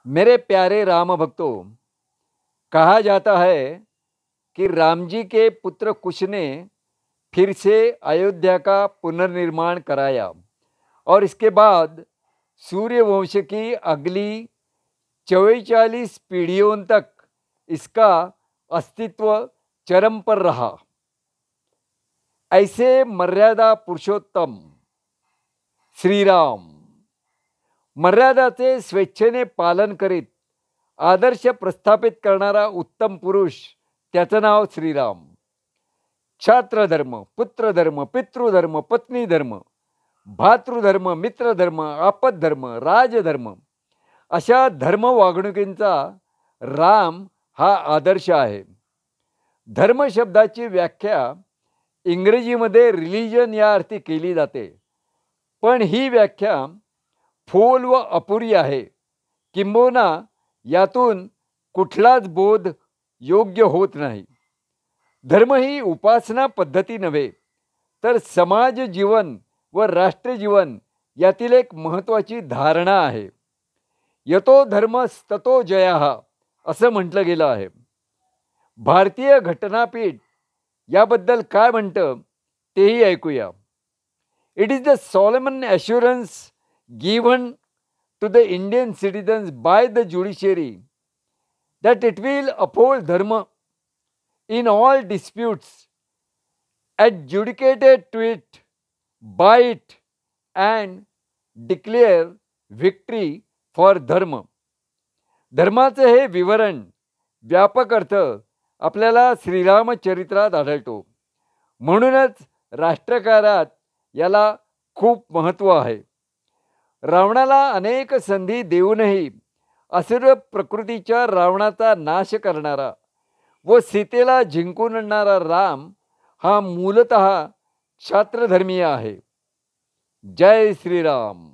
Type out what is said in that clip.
मेरे प्यारे राम भक्तों, कहा जाता है कि राम जी के पुत्र कुश ने फिर से अयोध्या का पुनर्निर्माण कराया और इसके बाद सूर्यवंश की अगली 44 पीढ़ियों तक इसका अस्तित्व चरम पर रहा। ऐसे मर्यादा पुरुषोत्तम श्री राम मर्यादाचे स्वेच्छेने पालन करीत आदर्श प्रस्थापित करणारा उत्तम पुरुष, त्याचं नाव श्रीराम. छात्रधर्म, पुत्रधर्म, पितृधर्म, पत्नीधर्म, भातृधर्म, मित्रधर्म, आपदधर्म, राजधर्म अशा धर्म वागणुकींचा राम हा आदर्श आहे. धर्म शब्दाची व्याख्या इंग्रजीमध्ये रिलिजन या अर्थी केली जाते, पण ही व्याख्या फोल व अपुरी आहे. किंबहुना यातून कुठलाच बोध योग्य होत नाही. धर्म ही उपासना पद्धती नव्हे, तर समाज जीवन व राष्ट्रजीवन यातील एक महत्त्वाची धारणा आहे. यतो धर्मस्ततो जयः असं म्हटलं गेलं आहे. भारतीय घटनापीठ याबद्दल काय म्हणतं तेही ऐकूया. It is the solemn assurance given to the Indian citizens by the judiciary that it will uphold dharma in all disputes adjudicated to it by it and declare victory for dharma. धर्माचे हे विवरण व्यापक अर्थ आपल्याला श्रीरामचरित्रात आढळतो. म्हणूनच राष्ट्रकारात याला खूप महत्त्व आहे. रावणाला अनेक संधी देऊनही असुर प्रकृतीच्या रावणाचा नाश करणारा व सीतेला जिंकून आणणारा राम हा मूलतः क्षात्रधर्मीय आहे. जय श्रीराम.